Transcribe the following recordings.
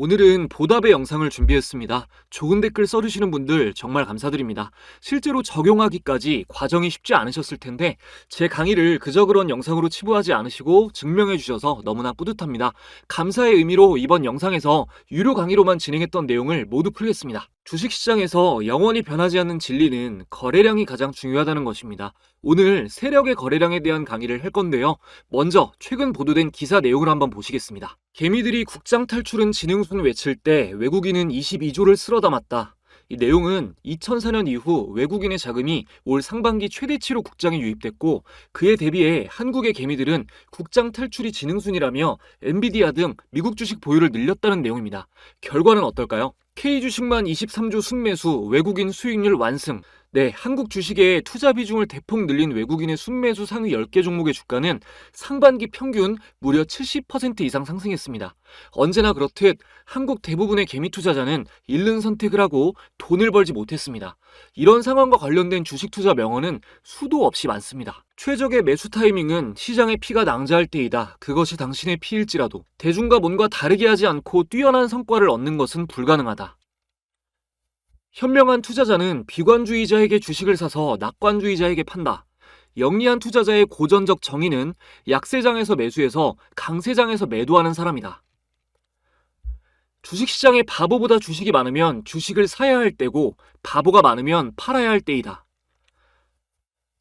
오늘은 보답의 영상을 준비했습니다. 좋은 댓글 써주시는 분들 정말 감사드립니다. 실제로 적용하기까지 과정이 쉽지 않으셨을 텐데 제 강의를 그저 그런 영상으로 치부하지 않으시고 증명해 주셔서 너무나 뿌듯합니다. 감사의 의미로 이번 영상에서 유료 강의로만 진행했던 내용을 모두 풀겠습니다. 주식시장에서 영원히 변하지 않는 진리는 거래량이 가장 중요하다는 것입니다. 오늘 세력의 거래량에 대한 강의를 할 건데요. 먼저 최근 보도된 기사 내용을 한번 보시겠습니다. 개미들이 국장 탈출은 지능순 외칠 때 외국인은 22조를 쓸어 담았다. 이 내용은 2004년 이후 외국인의 자금이 올 상반기 최대치로 국장에 유입됐고 그에 대비해 한국의 개미들은 국장 탈출이 지능순이라며 엔비디아 등 미국 주식 보유를 늘렸다는 내용입니다. 결과는 어떨까요? K주식만 23조 순매수, 외국인 수익률 완승. 네, 한국 주식의 투자 비중을 대폭 늘린 외국인의 순매수 상위 10개 종목의 주가는 상반기 평균 무려 70% 이상 상승했습니다. 언제나 그렇듯 한국 대부분의 개미 투자자는 잃는 선택을 하고 돈을 벌지 못했습니다. 이런 상황과 관련된 주식 투자 명언은 수도 없이 많습니다. 최적의 매수 타이밍은 시장의 피가 낭자할 때이다. 그것이 당신의 피일지라도 대중과 뭔가 다르게 하지 않고 뛰어난 성과를 얻는 것은 불가능하다. 현명한 투자자는 비관주의자에게 주식을 사서 낙관주의자에게 판다. 영리한 투자자의 고전적 정의는 약세장에서 매수해서 강세장에서 매도하는 사람이다. 주식시장에 바보보다 주식이 많으면 주식을 사야 할 때고 바보가 많으면 팔아야 할 때이다.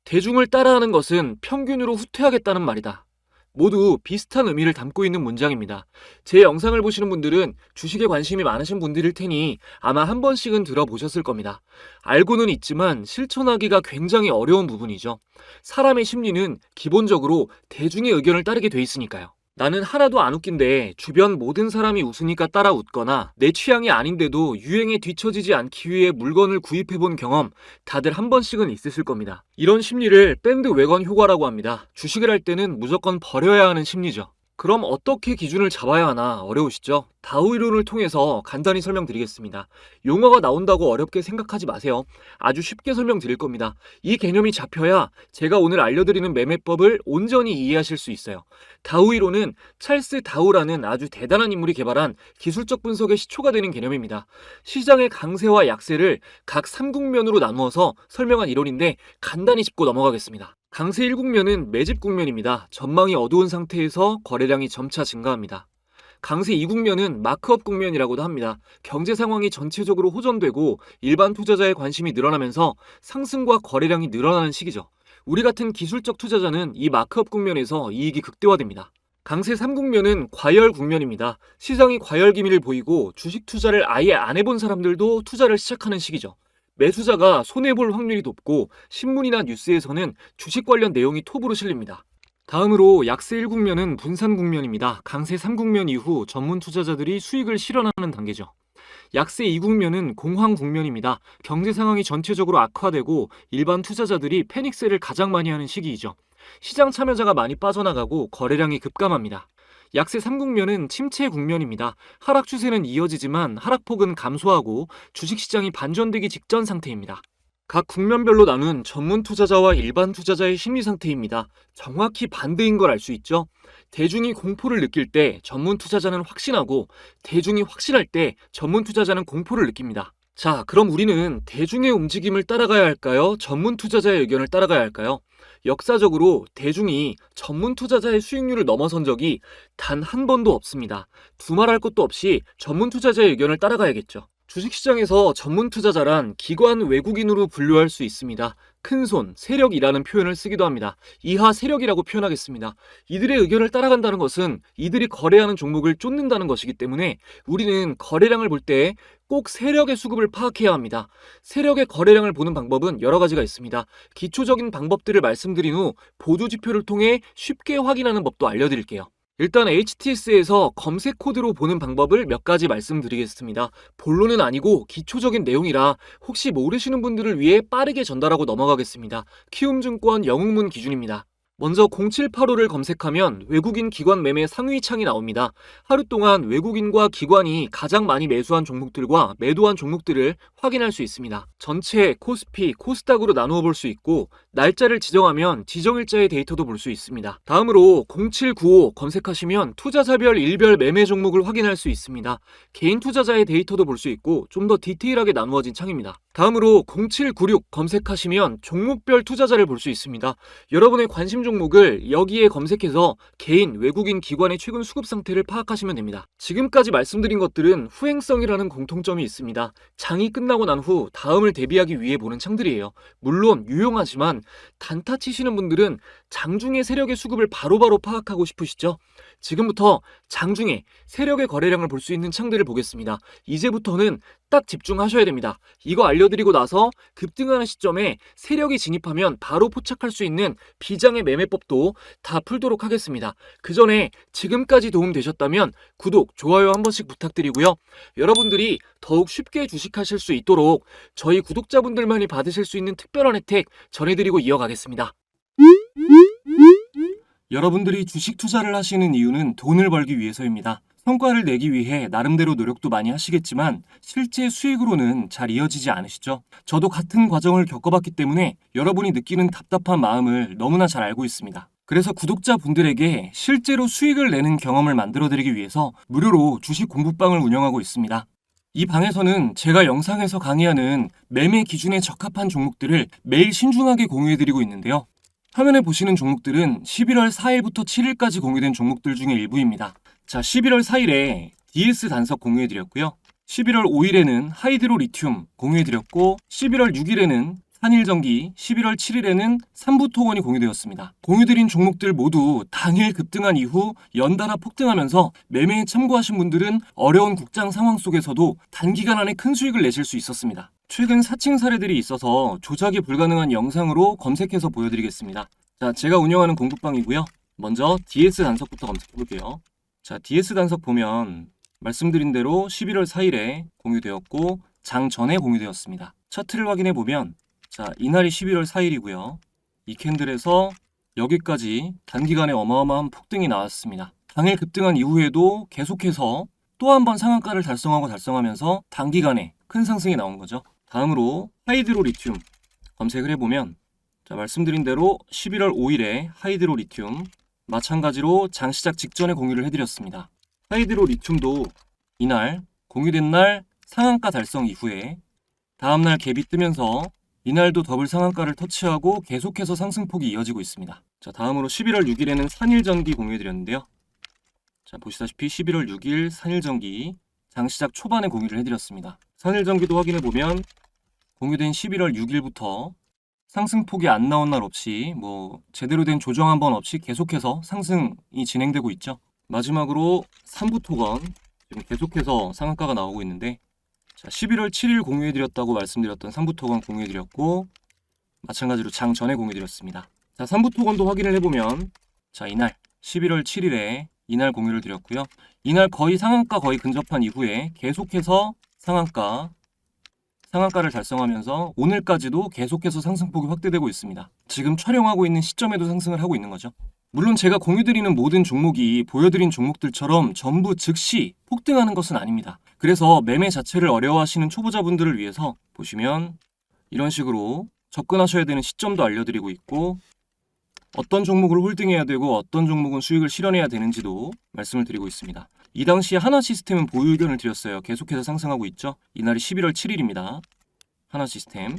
대중을 따라하는 것은 평균으로 후퇴하겠다는 말이다. 모두 비슷한 의미를 담고 있는 문장입니다. 제 영상을 보시는 분들은 주식에 관심이 많으신 분들일 테니 아마 한 번씩은 들어보셨을 겁니다. 알고는 있지만 실천하기가 굉장히 어려운 부분이죠. 사람의 심리는 기본적으로 대중의 의견을 따르게 돼 있으니까요. 나는 하나도 안 웃긴데 주변 모든 사람이 웃으니까 따라 웃거나 내 취향이 아닌데도 유행에 뒤처지지 않기 위해 물건을 구입해본 경험 다들 한 번씩은 있으실 겁니다. 이런 심리를 밴드웨건 효과라고 합니다. 주식을 할 때는 무조건 버려야 하는 심리죠. 그럼 어떻게 기준을 잡아야 하나 어려우시죠? 다우 이론을 통해서 간단히 설명드리겠습니다. 용어가 나온다고 어렵게 생각하지 마세요. 아주 쉽게 설명드릴 겁니다. 이 개념이 잡혀야 제가 오늘 알려드리는 매매법을 온전히 이해하실 수 있어요. 다우 이론은 찰스 다우라는 아주 대단한 인물이 개발한 기술적 분석의 시초가 되는 개념입니다. 시장의 강세와 약세를 각 3국면으로 나누어서 설명한 이론인데 간단히 짚고 넘어가겠습니다. 강세 1국면은 매집 국면입니다. 전망이 어두운 상태에서 거래량이 점차 증가합니다. 강세 2국면은 마크업 국면이라고도 합니다. 경제 상황이 전체적으로 호전되고 일반 투자자의 관심이 늘어나면서 상승과 거래량이 늘어나는 시기죠. 우리 같은 기술적 투자자는 이 마크업 국면에서 이익이 극대화됩니다. 강세 3국면은 과열 국면입니다. 시장이 과열 기미를 보이고 주식 투자를 아예 안 해본 사람들도 투자를 시작하는 시기죠. 매수자가 손해볼 확률이 높고 신문이나 뉴스에서는 주식 관련 내용이 톱으로 실립니다. 다음으로 약세 1국면은 분산 국면입니다. 강세 3국면 이후 전문 투자자들이 수익을 실현하는 단계죠. 약세 2국면은 공황 국면입니다. 경제 상황이 전체적으로 악화되고 일반 투자자들이 패닉세를 가장 많이 하는 시기이죠. 시장 참여자가 많이 빠져나가고 거래량이 급감합니다. 약세 3국면은 침체 국면입니다. 하락 추세는 이어지지만 하락폭은 감소하고 주식시장이 반전되기 직전 상태입니다. 각 국면별로 나눈 전문 투자자와 일반 투자자의 심리 상태입니다. 정확히 반대인 걸 알 수 있죠? 대중이 공포를 느낄 때 전문 투자자는 확신하고 대중이 확신할 때 전문 투자자는 공포를 느낍니다. 자, 그럼 우리는 대중의 움직임을 따라가야 할까요? 전문 투자자의 의견을 따라가야 할까요? 역사적으로 대중이 전문 투자자의 수익률을 넘어선 적이 단 한 번도 없습니다. 두말할 것도 없이 전문 투자자의 의견을 따라가야겠죠. 주식시장에서 전문 투자자란 기관 외국인으로 분류할 수 있습니다. 큰손, 세력이라는 표현을 쓰기도 합니다. 이하 세력이라고 표현하겠습니다. 이들의 의견을 따라간다는 것은 이들이 거래하는 종목을 쫓는다는 것이기 때문에 우리는 거래량을 볼 때 꼭 세력의 수급을 파악해야 합니다. 세력의 거래량을 보는 방법은 여러 가지가 있습니다. 기초적인 방법들을 말씀드린 후 보조지표를 통해 쉽게 확인하는 법도 알려드릴게요. 일단 HTS에서 검색 코드로 보는 방법을 몇 가지 말씀드리겠습니다. 본론은 아니고 기초적인 내용이라 혹시 모르시는 분들을 위해 빠르게 전달하고 넘어가겠습니다. 키움증권 영웅문 기준입니다. 먼저 0785를 검색하면 외국인 기관 매매 상위 창이 나옵니다. 하루 동안 외국인과 기관이 가장 많이 매수한 종목들과 매도한 종목들을 확인할 수 있습니다. 전체, 코스피, 코스닥으로 나누어 볼 수 있고 날짜를 지정하면 지정일자의 데이터도 볼 수 있습니다. 다음으로 0795 검색하시면 투자자별 일별 매매 종목을 확인할 수 있습니다. 개인 투자자의 데이터도 볼 수 있고 좀 더 디테일하게 나누어진 창입니다. 다음으로 0796 검색하시면 종목별 투자자를 볼 수 있습니다. 여러분의 관심 종목을 여기에 검색해서 개인, 외국인, 기관의 최근 수급 상태를 파악하시면 됩니다. 지금까지 말씀드린 것들은 후행성이라는 공통점이 있습니다. 장이 끝나고 난 후 다음을 대비하기 위해 보는 창들이에요. 물론 유용하지만 단타 치시는 분들은 장중의 세력의 수급을 바로바로 파악하고 싶으시죠? 지금부터 장중에 세력의 거래량을 볼 수 있는 창들을 보겠습니다. 이제부터는 딱 집중하셔야 됩니다. 이거 알려드리고 나서 급등하는 시점에 세력이 진입하면 바로 포착할 수 있는 비장의 매매법도 다 풀도록 하겠습니다. 그 전에 지금까지 도움 되셨다면 구독, 좋아요 한 번씩 부탁드리고요. 여러분들이 더욱 쉽게 주식하실 수 있도록 저희 구독자분들만이 받으실 수 있는 특별한 혜택 전해드리고 이어가겠습니다. 여러분들이 주식 투자를 하시는 이유는 돈을 벌기 위해서입니다. 성과를 내기 위해 나름대로 노력도 많이 하시겠지만 실제 수익으로는 잘 이어지지 않으시죠? 저도 같은 과정을 겪어봤기 때문에 여러분이 느끼는 답답한 마음을 너무나 잘 알고 있습니다. 그래서 구독자분들에게 실제로 수익을 내는 경험을 만들어드리기 위해서 무료로 주식 공부방을 운영하고 있습니다. 이 방에서는 제가 영상에서 강의하는 매매 기준에 적합한 종목들을 매일 신중하게 공유해드리고 있는데요. 화면에 보시는 종목들은 11월 4일부터 7일까지 공유된 종목들 중에 일부입니다. 자, 11월 4일에 DS 단석 공유해드렸고요. 11월 5일에는 하이드로 리튬 공유해드렸고 11월 6일에는 한일전기, 11월 7일에는 삼부토건이 공유되었습니다. 공유드린 종목들 모두 당일 급등한 이후 연달아 폭등하면서 매매에 참고하신 분들은 어려운 국장 상황 속에서도 단기간 안에 큰 수익을 내실 수 있었습니다. 최근 사칭 사례들이 있어서 조작이 불가능한 영상으로 검색해서 보여드리겠습니다. 자, 제가 운영하는 공부방이고요. 먼저 DS 단석부터 검색해볼게요. 자, DS 단석 보면 말씀드린 대로 11월 4일에 공유되었고 장 전에 공유되었습니다. 차트를 확인해보면 자, 이날이 11월 4일이고요. 이 캔들에서 여기까지 단기간에 어마어마한 폭등이 나왔습니다. 당일 급등한 이후에도 계속해서 또 한 번 상한가를 달성하면서 단기간에 큰 상승이 나온 거죠. 다음으로 하이드로 리튬 검색을 해보면 자, 말씀드린 대로 11월 5일에 하이드로 리튬 마찬가지로 장 시작 직전에 공유를 해드렸습니다. 하이드로 리튬도 이날 공유된 날 상한가 달성 이후에 다음날 갭이 뜨면서 이날도 더블 상한가를 터치하고 계속해서 상승폭이 이어지고 있습니다. 자, 다음으로 11월 6일에는 산일전기 공유해드렸는데요. 자, 보시다시피 11월 6일 산일전기 장시작 초반에 공유를 해드렸습니다. 산일전기도 확인해보면 공유된 11월 6일부터 상승폭이 안 나온 날 없이 제대로 된 조정 한 번 없이 계속해서 상승이 진행되고 있죠. 마지막으로 삼부토건 지금 계속해서 상한가가 나오고 있는데 자, 11월 7일 공유해드렸다고 말씀드렸던 삼부토건 공유해드렸고 마찬가지로 장 전에 공유해드렸습니다. 자, 삼부토건도 확인을 해보면 자, 이날 11월 7일에 이날 공유를 드렸고요. 이날 거의 상한가 거의 근접한 이후에 계속해서 상한가를 달성하면서 오늘까지도 계속해서 상승폭이 확대되고 있습니다. 지금 촬영하고 있는 시점에도 상승을 하고 있는 거죠. 물론 제가 공유드리는 모든 종목이 보여드린 종목들처럼 전부 즉시 폭등하는 것은 아닙니다. 그래서 매매 자체를 어려워하시는 초보자분들을 위해서 보시면 이런 식으로 접근하셔야 되는 시점도 알려드리고 있고 어떤 종목을 홀딩해야 되고 어떤 종목은 수익을 실현해야 되는지도 말씀을 드리고 있습니다. 이 당시 하나시스템은 보유 의견을 드렸어요. 계속해서 상승하고 있죠. 이날이 11월 7일입니다. 하나시스템.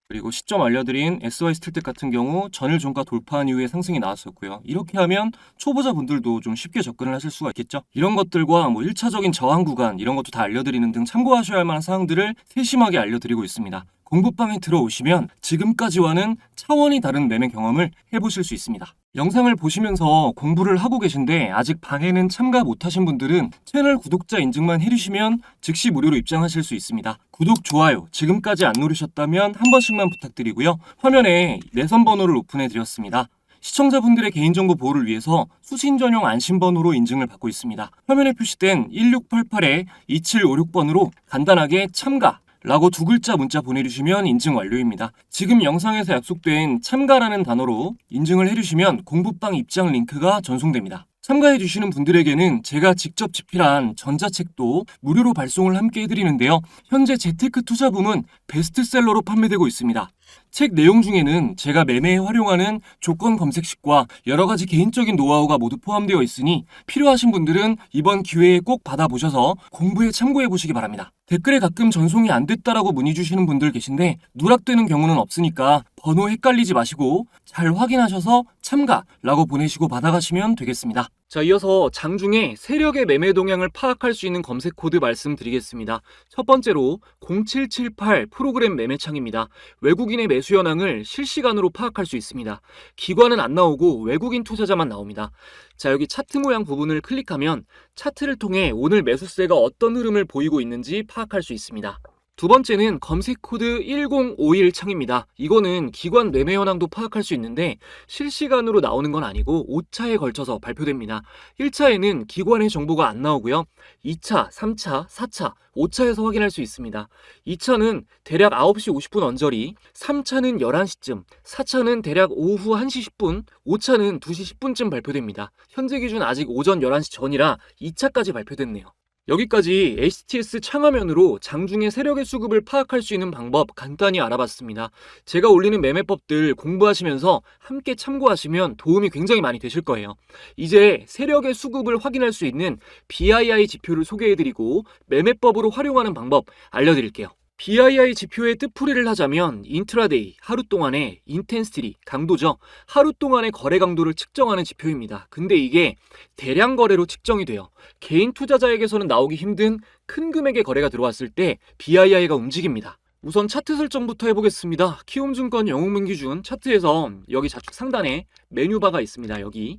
그리고 시점 알려드린 SY스틸텍 같은 경우 전일 종가 돌파한 이후에 상승이 나왔었고요. 이렇게 하면 초보자분들도 좀 쉽게 접근을 하실 수가 있겠죠. 이런 것들과 1차적인 저항 구간 이런 것도 다 알려드리는 등 참고하셔야 할 만한 사항들을 세심하게 알려드리고 있습니다. 공부방에 들어오시면 지금까지와는 차원이 다른 매매 경험을 해보실 수 있습니다. 영상을 보시면서 공부를 하고 계신데 아직 방에는 참가 못하신 분들은 채널 구독자 인증만 해주시면 즉시 무료로 입장하실 수 있습니다. 구독, 좋아요 지금까지 안 누르셨다면 한 번씩만 부탁드리고요. 화면에 내선 번호를 오픈해 드렸습니다. 시청자분들의 개인정보 보호를 위해서 수신 전용 안심번호로 인증을 받고 있습니다. 화면에 표시된 1688-2756번으로 간단하게 참가 라고 두 글자 문자 보내주시면 인증 완료입니다. 지금 영상에서 약속된 참가라는 단어로 인증을 해주시면 공부방 입장 링크가 전송됩니다. 참가해주시는 분들에게는 제가 직접 집필한 전자책도 무료로 발송을 함께 해드리는데요. 현재 재테크 투자 부문 베스트셀러로 판매되고 있습니다. 책 내용 중에는 제가 매매에 활용하는 조건 검색식과 여러 가지 개인적인 노하우가 모두 포함되어 있으니 필요하신 분들은 이번 기회에 꼭 받아보셔서 공부에 참고해 보시기 바랍니다. 댓글에 가끔 전송이 안 됐다라고 문의 주시는 분들 계신데 누락되는 경우는 없으니까 번호 헷갈리지 마시고 잘 확인하셔서 참가라고 보내시고 받아가시면 되겠습니다. 자, 이어서 장중에 세력의 매매 동향을 파악할 수 있는 검색 코드 말씀드리겠습니다. 첫 번째로 0778 프로그램 매매창입니다. 외국인의 매수 현황을 실시간으로 파악할 수 있습니다. 기관은 안 나오고 외국인 투자자만 나옵니다. 자, 여기 차트 모양 부분을 클릭하면 차트를 통해 오늘 매수세가 어떤 흐름을 보이고 있는지 파악할 수 있습니다. 두 번째는 검색 코드 1051 창입니다. 이거는 기관 매매 현황도 파악할 수 있는데 실시간으로 나오는 건 아니고 5차에 걸쳐서 발표됩니다. 1차에는 기관의 정보가 안 나오고요. 2차, 3차, 4차, 5차에서 확인할 수 있습니다. 2차는 대략 9시 50분 언저리, 3차는 11시쯤, 4차는 대략 오후 1시 10분, 5차는 2시 10분쯤 발표됩니다. 현재 기준 아직 오전 11시 전이라 2차까지 발표됐네요. 여기까지 HTS 창화면으로 장중에 세력의 수급을 파악할 수 있는 방법 간단히 알아봤습니다. 제가 올리는 매매법들 공부하시면서 함께 참고하시면 도움이 굉장히 많이 되실 거예요. 이제 세력의 수급을 확인할 수 있는 BII 지표를 소개해드리고 매매법으로 활용하는 방법 알려드릴게요. BII 지표의 뜻풀이를 하자면 인트라데이, 하루 동안의 인텐시티, 강도죠. 하루 동안의 거래 강도를 측정하는 지표입니다. 근데 이게 대량 거래로 측정이 돼요. 개인 투자자에게서는 나오기 힘든 큰 금액의 거래가 들어왔을 때 BII가 움직입니다. 우선 차트 설정부터 해보겠습니다. 키움증권 영웅민 기준 차트에서 여기 좌측 상단에 메뉴바가 있습니다. 여기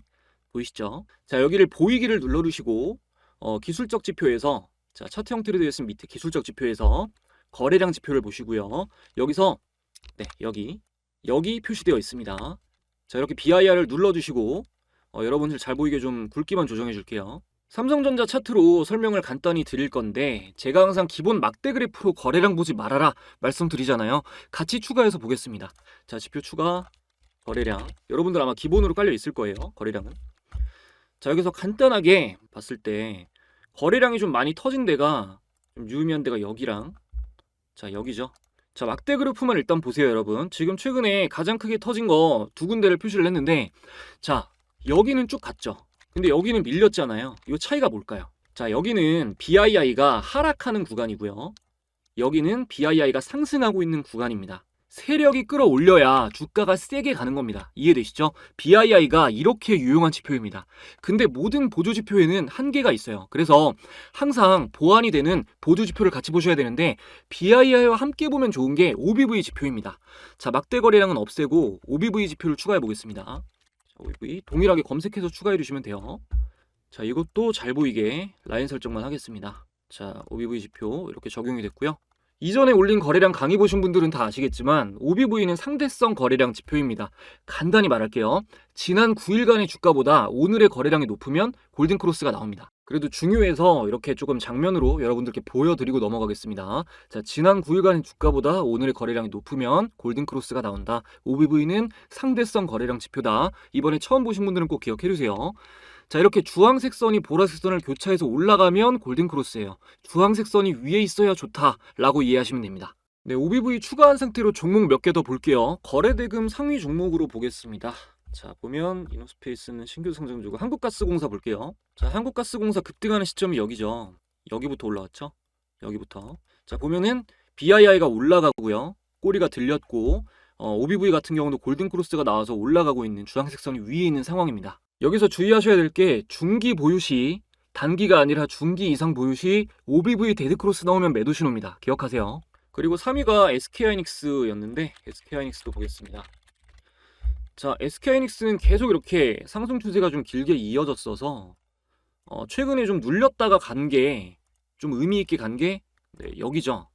보이시죠? 자, 여기를 보이기를 눌러주시고 기술적 지표에서 자, 차트 형태로 되어 있으면 밑에 기술적 지표에서 거래량 지표를 보시고요. 여기서 여기 표시되어 있습니다. 자, 이렇게 BIR을 눌러주시고 여러분들 잘 보이게 좀 굵기만 조정해 줄게요. 삼성전자 차트로 설명을 간단히 드릴 건데 제가 항상 기본 막대 그래프로 거래량 보지 말아라 말씀드리잖아요. 같이 추가해서 보겠습니다. 자, 지표 추가, 거래량. 여러분들 아마 기본으로 깔려 있을 거예요. 거래량은. 자, 여기서 간단하게 봤을 때 거래량이 좀 많이 터진 데가 좀 유의미한 데가 여기랑 자, 여기죠. 자, 막대 그래프만 일단 보세요, 여러분. 지금 최근에 가장 크게 터진 거 두 군데를 표시를 했는데 자, 여기는 쭉 갔죠. 근데 여기는 밀렸잖아요. 이 차이가 뭘까요? 자, 여기는 BII가 하락하는 구간이고요. 여기는 BII가 상승하고 있는 구간입니다. 세력이 끌어올려야 주가가 세게 가는 겁니다. 이해되시죠? BII가 이렇게 유용한 지표입니다. 근데 모든 보조 지표에는 한계가 있어요. 그래서 항상 보완이 되는 보조 지표를 같이 보셔야 되는데 BII와 함께 보면 좋은 게 OBV 지표입니다. 자, 막대 거래량은 없애고 OBV 지표를 추가해 보겠습니다. 자, OBV 동일하게 검색해서 추가해 주시면 돼요. 자, 이것도 잘 보이게 라인 설정만 하겠습니다. 자, OBV 지표 이렇게 적용이 됐고요. 이전에 올린 거래량 강의 보신 분들은 다 아시겠지만 OBV는 상대성 거래량 지표입니다. 간단히 말할게요. 지난 9일간의 주가보다 오늘의 거래량이 높으면 골든크로스가 나옵니다. 그래도 중요해서 이렇게 조금 장면으로 여러분들께 보여드리고 넘어가겠습니다. 자, 지난 9일간의 주가보다 오늘의 거래량이 높으면 골든크로스가 나온다. OBV는 상대성 거래량 지표다. 이번에 처음 보신 분들은 꼭 기억해주세요. 자, 이렇게 주황색 선이 보라색 선을 교차해서 올라가면 골든크로스예요. 주황색 선이 위에 있어야 좋다라고 이해하시면 됩니다. 네, OBV 추가한 상태로 종목 몇 개 더 볼게요. 거래대금 상위 종목으로 보겠습니다. 자, 보면 이노스페이스는 신규 상장주고 한국가스공사 볼게요. 자, 한국가스공사 급등하는 시점이 여기죠. 여기부터 올라왔죠. 여기부터. 자, 보면은 BII가 올라가고요. 꼬리가 들렸고 OBV 같은 경우도 골든크로스가 나와서 올라가고 있는 주황색 선이 위에 있는 상황입니다. 여기서 주의하셔야 될 게 중기 보유 시, 단기가 아니라 중기 이상 보유 시 OBV 데드크로스 나오면 매도 신호입니다. 기억하세요. 그리고 3위가 SK하이닉스였는데 SK하이닉스도 보겠습니다. 자, SK하이닉스는 계속 이렇게 상승 추세가 좀 길게 이어졌어서 최근에 좀 눌렸다가 간 게 좀 의미 있게 간 게 여기죠.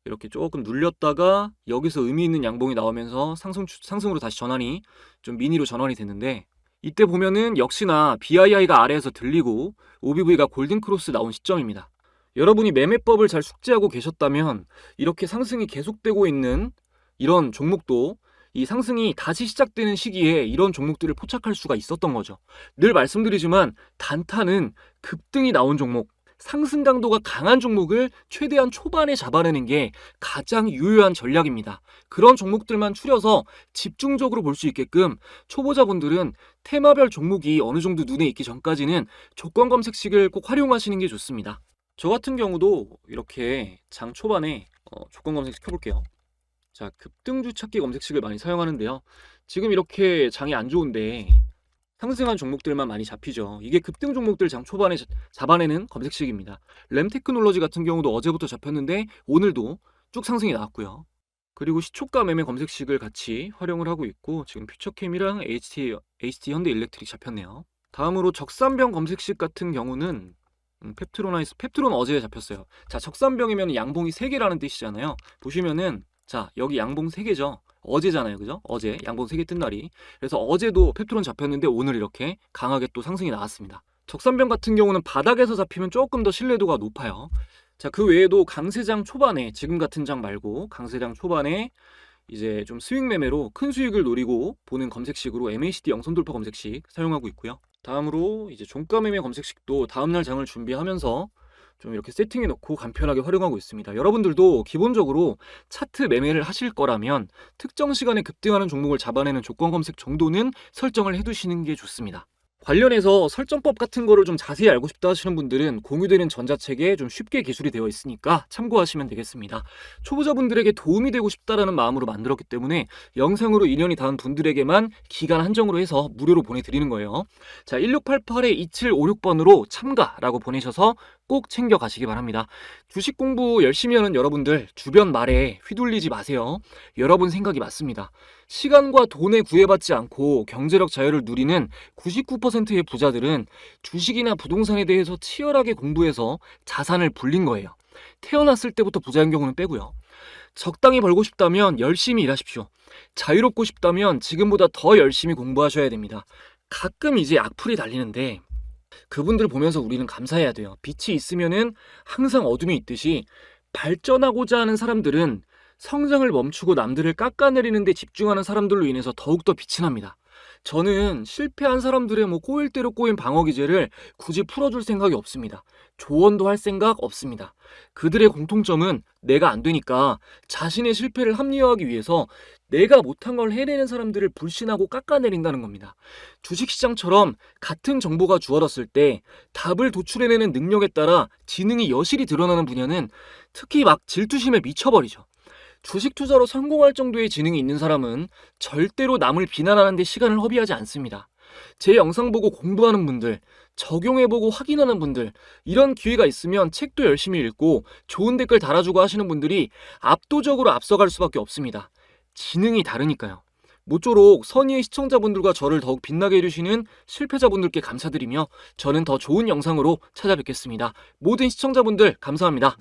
이렇게 조금 눌렸다가 여기서 의미 있는 양봉이 나오면서 상승으로 다시 전환이 좀 미니로 전환이 됐는데 이때 보면은 역시나 BII가 아래에서 들리고 OBV가 골든크로스 나온 시점입니다. 여러분이 매매법을 잘 숙지하고 계셨다면 이렇게 상승이 계속되고 있는 이런 종목도 이 상승이 다시 시작되는 시기에 이런 종목들을 포착할 수가 있었던 거죠. 늘 말씀드리지만 단타는 급등이 나온 종목, 상승 강도가 강한 종목을 최대한 초반에 잡아내는 게 가장 유효한 전략입니다. 그런 종목들만 추려서 집중적으로 볼 수 있게끔 초보자분들은 테마별 종목이 어느 정도 눈에 익기 전까지는 조건 검색식을 꼭 활용하시는 게 좋습니다. 저 같은 경우도 이렇게 장 초반에 조건 검색식 켜볼게요. 자, 급등주 찾기 검색식을 많이 사용하는데요. 지금 이렇게 장이 안 좋은데 상승한 종목들만 많이 잡히죠. 이게 급등 종목들 장 초반에 잡아내는 검색식입니다. 램테크놀로지 같은 경우도 어제부터 잡혔는데 오늘도 쭉 상승이 나왔고요. 그리고 시초가 매매 검색식을 같이 활용을 하고 있고 지금 퓨처캠이랑 HT 현대일렉트릭 잡혔네요. 다음으로 적산병 검색식 같은 경우는 펩트론 어제 잡혔어요. 자, 적산병이면 양봉이 3개라는 뜻이잖아요. 보시면은 자, 여기 양봉 3개죠. 어제잖아요. 그죠? 어제 양봉 3개 뜬 날이. 그래서 어제도 펩트론 잡혔는데 오늘 이렇게 강하게 또 상승이 나왔습니다. 적산병 같은 경우는 바닥에서 잡히면 조금 더 신뢰도가 높아요. 자, 그 외에도 강세장 초반에, 지금 같은 장 말고 강세장 초반에 이제 좀 스윙 매매로 큰 수익을 노리고 보는 검색식으로 MACD 영선 돌파 검색식 사용하고 있고요. 다음으로 이제 종가 매매 검색식도 다음날 장을 준비하면서 좀 이렇게 세팅해 놓고 간편하게 활용하고 있습니다. 여러분들도 기본적으로 차트 매매를 하실 거라면 특정 시간에 급등하는 종목을 잡아내는 조건 검색 정도는 설정을 해두시는 게 좋습니다. 관련해서 설정법 같은 거를 좀 자세히 알고 싶다 하시는 분들은 공유되는 전자책에 좀 쉽게 기술이 되어 있으니까 참고하시면 되겠습니다. 초보자분들에게 도움이 되고 싶다라는 마음으로 만들었기 때문에 영상으로 인연이 닿은 분들에게만 기간 한정으로 해서 무료로 보내드리는 거예요. 자, 1688-2756번으로 참가라고 보내셔서 꼭 챙겨 가시기 바랍니다. 주식 공부 열심히 하는 여러분들 주변 말에 휘둘리지 마세요. 여러분 생각이 맞습니다. 시간과 돈에 구애받지 않고 경제력 자유를 누리는 99%의 부자들은 주식이나 부동산에 대해서 치열하게 공부해서 자산을 불린 거예요. 태어났을 때부터 부자인 경우는 빼고요. 적당히 벌고 싶다면 열심히 일하십시오. 자유롭고 싶다면 지금보다 더 열심히 공부하셔야 됩니다. 가끔 이제 악플이 달리는데 그분들 보면서 우리는 감사해야 돼요. 빛이 있으면은 항상 어둠이 있듯이 발전하고자 하는 사람들은 성장을 멈추고 남들을 깎아내리는 데 집중하는 사람들로 인해서 더욱더 빛이 납니다. 저는 실패한 사람들의 꼬일 대로 꼬인 방어 기제를 굳이 풀어줄 생각이 없습니다. 조언도 할 생각 없습니다. 그들의 공통점은 내가 안 되니까 자신의 실패를 합리화하기 위해서 내가 못한 걸 해내는 사람들을 불신하고 깎아내린다는 겁니다. 주식시장처럼 같은 정보가 주어졌을 때 답을 도출해내는 능력에 따라 지능이 여실히 드러나는 분야는 특히 막 질투심에 미쳐버리죠. 주식 투자로 성공할 정도의 지능이 있는 사람은 절대로 남을 비난하는 데 시간을 허비하지 않습니다. 제 영상 보고 공부하는 분들, 적용해보고 확인하는 분들, 이런 기회가 있으면 책도 열심히 읽고 좋은 댓글 달아주고 하시는 분들이 압도적으로 앞서갈 수밖에 없습니다. 지능이 다르니까요. 모쪼록 선의의 시청자분들과 저를 더욱 빛나게 해주시는 실패자분들께 감사드리며 저는 더 좋은 영상으로 찾아뵙겠습니다. 모든 시청자분들 감사합니다.